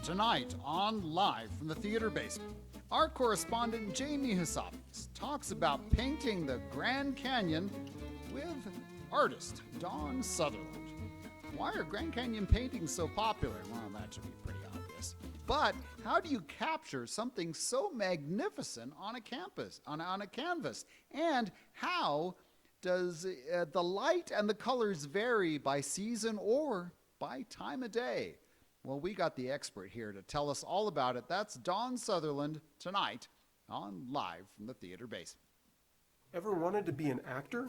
Tonight on Live from the Theater Basement, our correspondent Jamie Hassabis talks about painting the Grand Canyon with artist Dawn Sutherland. Why are Grand Canyon paintings so popular? Well, that should be pretty obvious. But how do you capture something so magnificent on a canvas? And how does the light and the colors vary by season or by time of day? Well, we got the expert here to tell us all about it. That's Dawn Sutherland tonight on Live from the Theater Basement. Ever wanted to be an actor?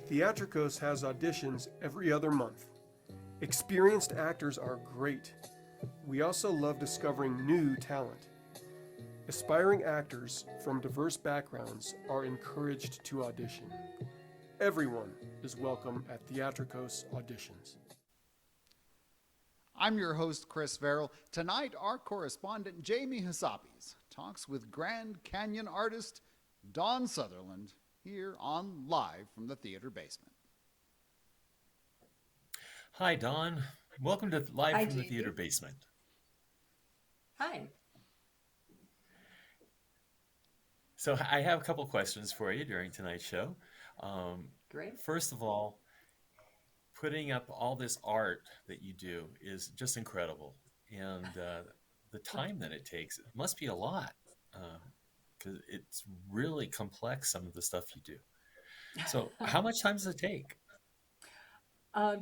Theatrikos has auditions every other month. Experienced actors are great. We also love discovering new talent. Aspiring actors from diverse backgrounds are encouraged to audition. Everyone is welcome at Theatrikos auditions. I'm your host, Chris Verrill. Tonight, our correspondent, Jamie Hassabis, talks with Grand Canyon artist Dawn Sutherland here on Live from the Theater Basement. Hi, Dawn. Welcome to Live Hi, from the Jamie. Theater Basement. Hi. So I have a couple questions for you during tonight's show. Great. First of all, putting up all this art that you do is just incredible. And the time that it takes, it must be a lot because it's really complex, some of the stuff you do. So how much time does it take?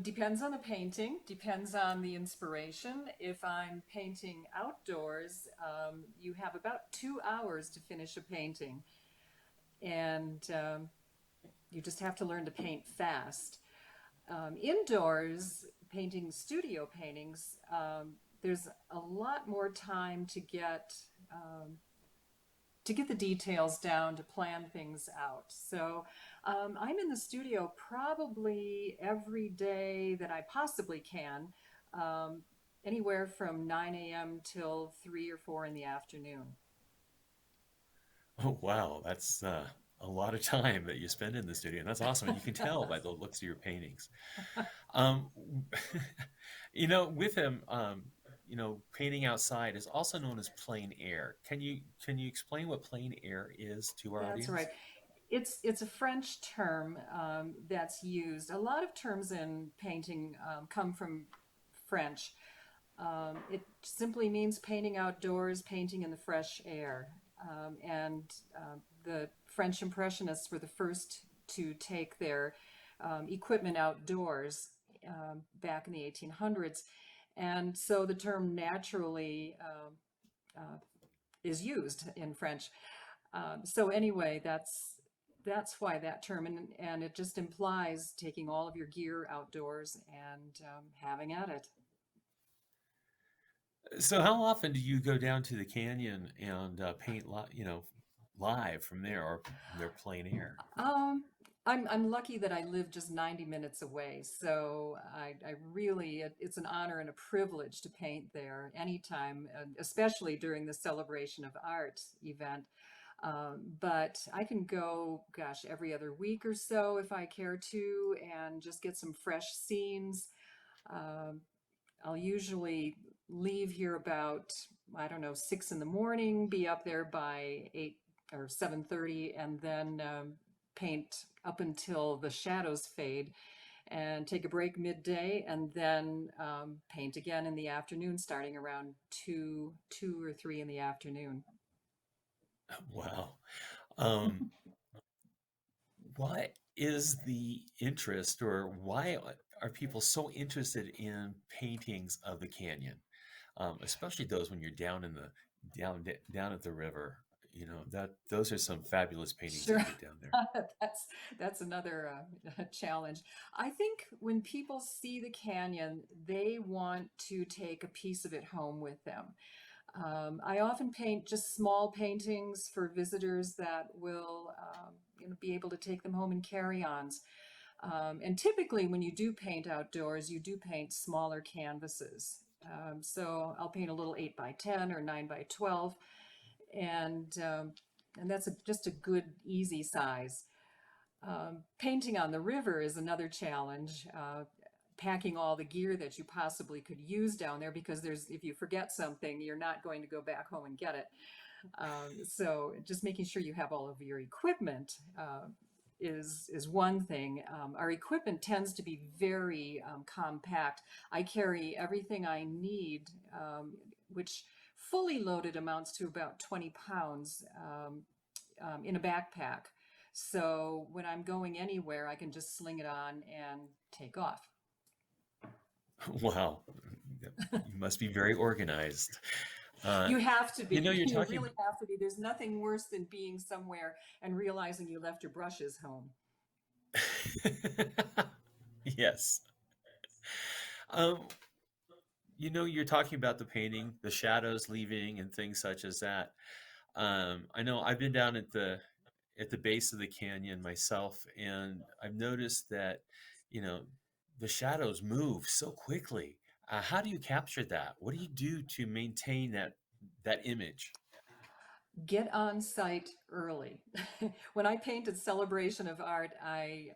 Depends on the painting, depends on the inspiration. If I'm painting outdoors, you have about 2 hours to finish a painting. And you just have to learn to paint fast. Indoors, painting studio paintings, there's a lot more time to get the details down, to plan things out. So I'm in the studio probably every day that I possibly can, anywhere from 9 a.m. till 3 or 4 in the afternoon. Oh, wow. That's a lot of time that you spend in the studio. And that's awesome. And you can tell by the looks of your paintings. Um, with him, painting outside is also known as plein air. Can you explain what plein air is to our audience? That's right. It's a French term that's used. A lot of terms in painting come from French. It simply means painting outdoors, painting in the fresh air. The French Impressionists were the first to take their equipment outdoors back in the 1800s. And so the term naturally is used in French. So anyway, that's why that term, and it just implies taking all of your gear outdoors and having at it. So how often do you go down to the canyon and paint, live from there, or their plein air? I'm lucky that I live just 90 minutes away, so I really, it's an honor and a privilege to paint there anytime, especially during the Celebration of Art event. But I can go, every other week or so if I care to, and just get some fresh scenes. I'll usually leave here about, 6 in the morning, be up there by 8 or 7:30, and then paint up until the shadows fade, and take a break midday, and then paint again in the afternoon, starting around 2 or 3 in the afternoon. Wow. What is the interest, or why are people so interested in paintings of the canyon, especially those when you're down in the down at the river? Those are some fabulous paintings Sure. that get down there. That's another challenge. I think when people see the canyon, they want to take a piece of it home with them. I often paint just small paintings for visitors that will be able to take them home in carry-ons. And typically when you do paint outdoors, you do paint smaller canvases. So I'll paint a little 8 by 10 or 9 by 12. And that's just a good, easy size. Painting on the river is another challenge. packing all the gear that you possibly could use down there, because if you forget something, you're not going to go back home and get it. So just making sure you have all of your equipment is one thing. Our equipment tends to be very compact. I carry everything I need, which fully loaded amounts to about 20 pounds in a backpack. So when I'm going anywhere, I can just sling it on and take off. Wow, you must be very organized. You have to be. You're You talking. really have to be. There's nothing worse than being somewhere and realizing you left your brushes home. Yes. Um, you're talking about the painting, the shadows leaving, and things such as that. I know I've been down at the base of the canyon myself, and I've noticed that, you know, the shadows move so quickly. How do you capture that? What do you do to maintain that image? Get on site early. When I paint at Celebration of Art, I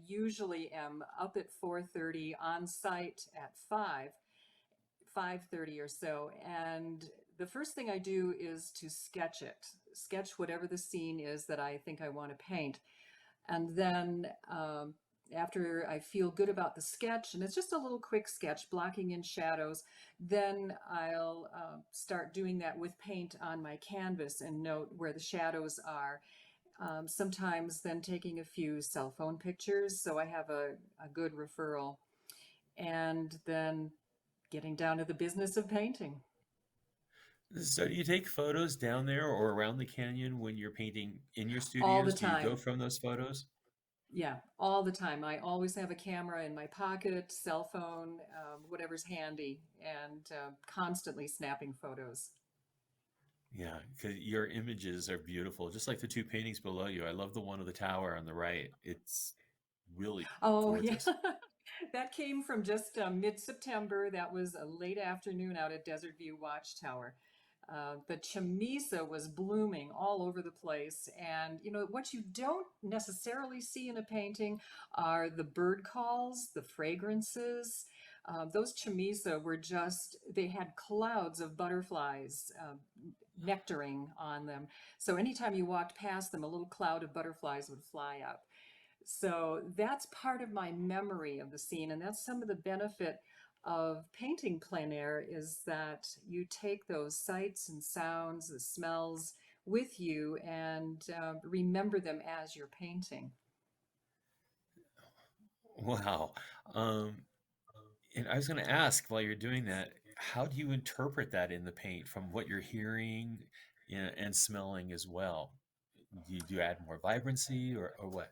usually am up at 4:30, on site at 5:30 or so, and the first thing I do is to sketch whatever the scene is that I think I want to paint. And then after I feel good about the sketch, and it's just a little quick sketch, blocking in shadows, then I'll start doing that with paint on my canvas and note where the shadows are. Sometimes then taking a few cell phone pictures so I have a good referral. And then getting down to the business of painting. So do you take photos down there or around the canyon when you're painting in your All the studios? Do you go time. from those photos? Yeah, all the time. I always have a camera in my pocket, cell phone, whatever's handy, and constantly snapping photos. Yeah, because your images are beautiful, just like the two paintings below you. I love the one of the tower on the right. It's really Oh, yeah. gorgeous. That came from just mid-September. That was a late afternoon out at Desert View Watchtower. The chamisa was blooming all over the place. And, what you don't necessarily see in a painting are the bird calls, the fragrances. Those chamisa were they had clouds of butterflies nectaring on them. So anytime you walked past them, a little cloud of butterflies would fly up. So that's part of my memory of the scene, and that's some of the benefit of painting plein air, is that you take those sights and sounds, the smells with you, and remember them as you're painting. Wow. Um, and I was going to ask while you're doing that, how do you interpret that in the paint from what you're hearing, and smelling as well? Do you add more vibrancy or what?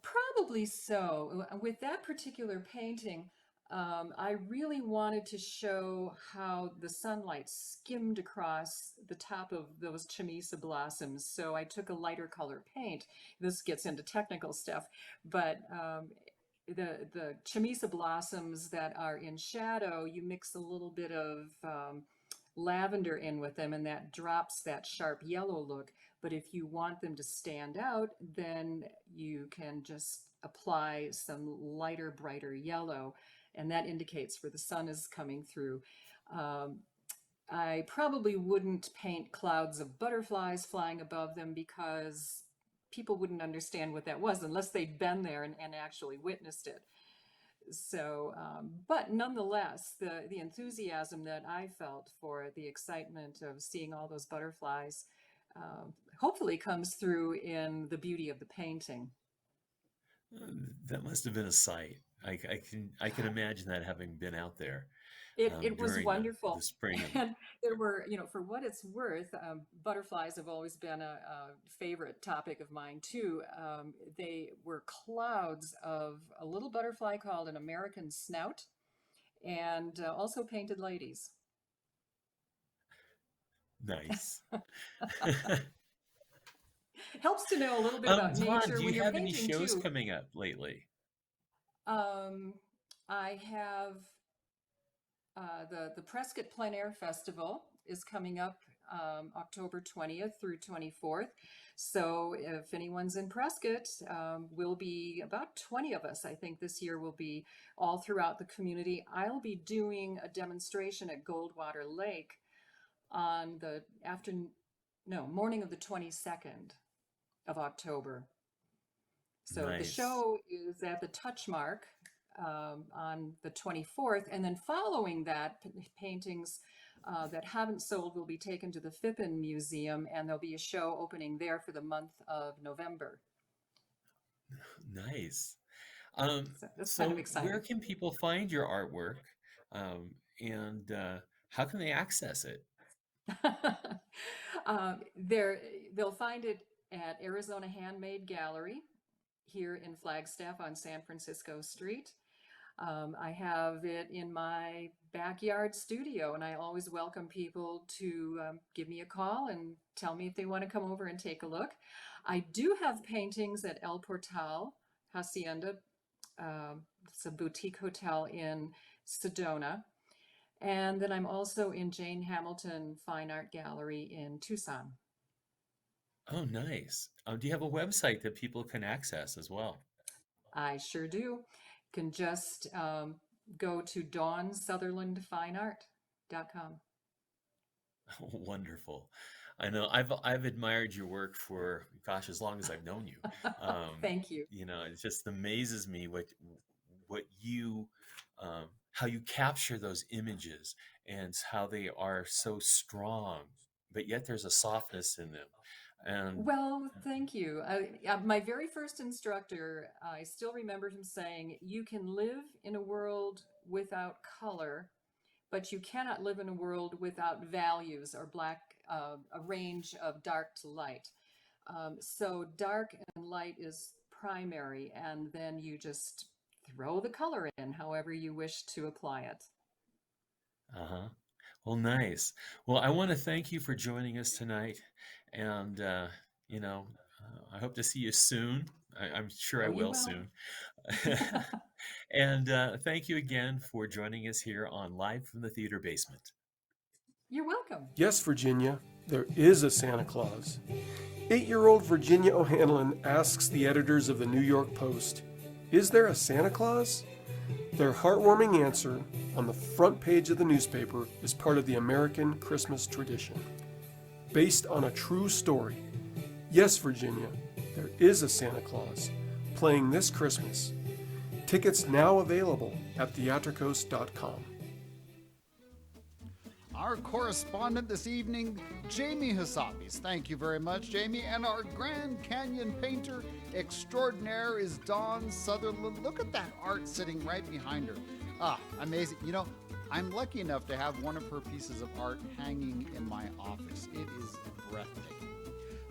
Probably so. With that particular painting, I really wanted to show how the sunlight skimmed across the top of those chamisa blossoms. So I took a lighter color paint. This gets into technical stuff, but the chamisa blossoms that are in shadow, you mix a little bit of lavender in with them, and that drops that sharp yellow look. But if you want them to stand out, then you can just apply some lighter, brighter yellow, and that indicates where the sun is coming through. Um, I probably wouldn't paint clouds of butterflies flying above them, because people wouldn't understand what that was unless they'd been there and actually witnessed it. So, but nonetheless, the enthusiasm that I felt for the excitement of seeing all those butterflies hopefully comes through in the beauty of the painting. That must have been a sight. I can imagine that, having been out there It was during the wonderful. spring of. And there were, for what it's worth, butterflies have always been a favorite topic of mine too. They were clouds of a little butterfly called an American snout, and also painted ladies. Nice. Helps to know a little bit about Dawn, nature do you when you're have any painting shows too. coming up lately? Um, I have the Prescott Plein Air Festival is coming up October 20th through 24th. So if anyone's in Prescott, we'll be about 20 of us, I think this year will be all throughout the community. I'll be doing a demonstration at Goldwater Lake on the morning of the 22nd of October. So the Nice. show is at the Touchmark on the 24th, and then following that, paintings that haven't sold will be taken to the Phippen Museum, and there'll be a show opening there for the month of November. Nice. So that's kind So of exciting. where can people find your artwork? And how can they access it? They'll find it at Arizona Handmade Gallery here in Flagstaff on San Francisco Street. I have it in my backyard studio, and I always welcome people to give me a call and tell me if they want to come over and take a look. I do have paintings at El Portal Hacienda. It's a boutique hotel in Sedona. And then I'm also in Jane Hamilton Fine Art Gallery in Tucson. Oh, nice. Do you have a website that people can access as well? I sure do. You can just go to dawnsutherlandfineart.com. Wonderful. I know I've admired your work for, gosh, as long as I've known you. Thank you. You know, it just amazes me what you how you capture those images and how they are so strong, but yet there's a softness in them. And Well, thank you. My very first instructor, I still remember him saying, you can live in a world without color, but you cannot live in a world without values or a range of dark to light. So dark and light is primary, and then you just throw the color in however you wish to apply it. uh-huh. Well, nice. Well, I want to thank you for joining us tonight, and I hope to see you soon. I'm sure I Oh, you will will. soon. And thank you again for joining us here on Live from the Theater Basement. You're welcome. Yes, Virginia, there is a Santa Claus. 8-year-old Virginia O'Hanlon asks the editors of the New York Post, "Is there a Santa Claus?" Their heartwarming answer on the front page of the newspaper is part of the American Christmas tradition. Based on a true story, yes, Virginia, there is a Santa Claus playing this Christmas. Tickets now available at theatrikos.com. Our correspondent this evening, Jamie Hassabis. Thank you very much, Jamie. And our Grand Canyon painter extraordinaire is Dawn Sutherland. Look at that art sitting right behind her. Ah, amazing. You know, I'm lucky enough to have one of her pieces of art hanging in my office. It is breathtaking.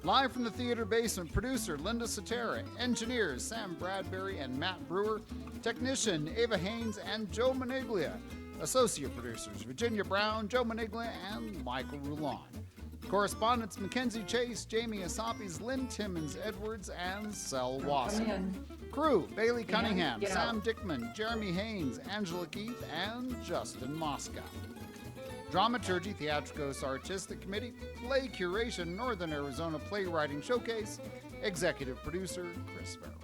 Live from the theater basement, producer Linda Cetera, engineers Sam Bradbury and Matt Brewer, technician Ava Haynes and Joe Maniglia, associate producers Virginia Brown, Joe Maniglia, and Michael Roulon. Correspondents Mackenzie Chase, Jamie Hassabis, Lynn Timmons Edwards, and Sel Come Wasson. in. Crew, Bailey Cunningham, get Sam out. Dickman, Jeremy Haynes, Angela Keith, and Justin Moscow. Dramaturgy, Theatrikos Artistic Committee, Play Curation, Northern Arizona Playwriting Showcase, Executive Producer Chris Farrell.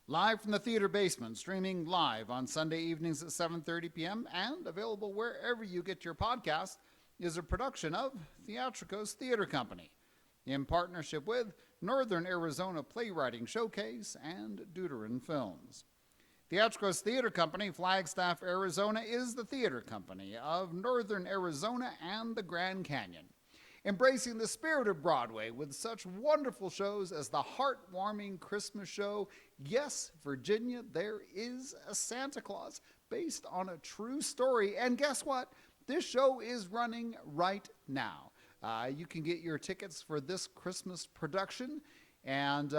Live from the theater basement, streaming live on Sunday evenings at 7:30 p.m. and available wherever you get your podcast, is a production of Theatrikos Theatre Company in partnership with Northern Arizona Playwriting Showcase and Deuteron Films. Theatrikos Theatre Company, Flagstaff, Arizona, is the theater company of Northern Arizona and the Grand Canyon, embracing the spirit of Broadway with such wonderful shows as the heartwarming Christmas show, Yes, Virginia, There is a Santa Claus, based on a true story. And guess what? This show is running right now. You can get your tickets for this Christmas production, and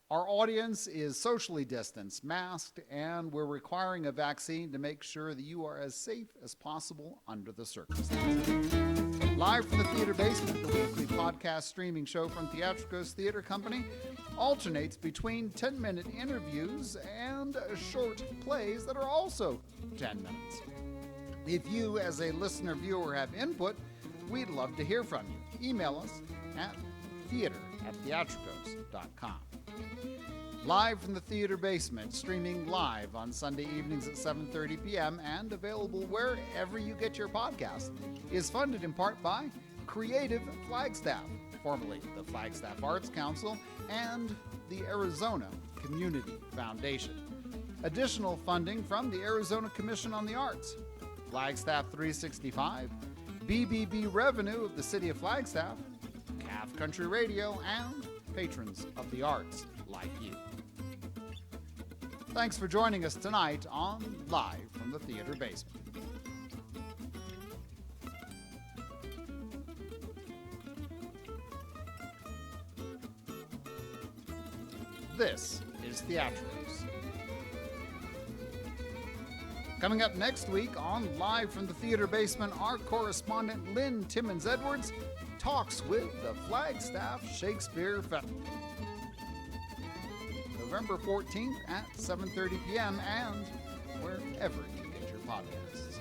our audience is socially distanced, masked, and we're requiring a vaccine to make sure that you are as safe as possible under the circumstances. Live from the theater basement, the weekly podcast streaming show from Theatrikos Theatre Company alternates between 10-minute interviews and short plays that are also 10 minutes. If you, as a listener viewer, have input, We'd love to hear from you. Email us at theater@theatrikos.com. Live from the theater basement, streaming live on Sunday evenings at 7:30 p.m. and available wherever you get your podcast, is funded in part by Creative Flagstaff, formerly the Flagstaff Arts Council, and the Arizona Community Foundation. Additional funding from the Arizona Commission on the Arts, Flagstaff 365, BBB revenue of the City of Flagstaff, Calf Country Radio, and patrons of the arts like you. Thanks for joining us tonight on Live from the Theater Basement. This is Theatrikos. Coming up next week on Live from the Theater Basement, our correspondent Lynn Timmons-Edwards talks with the Flagstaff Shakespeare Festival. November 14th at 7:30 p.m. and wherever you get your podcasts.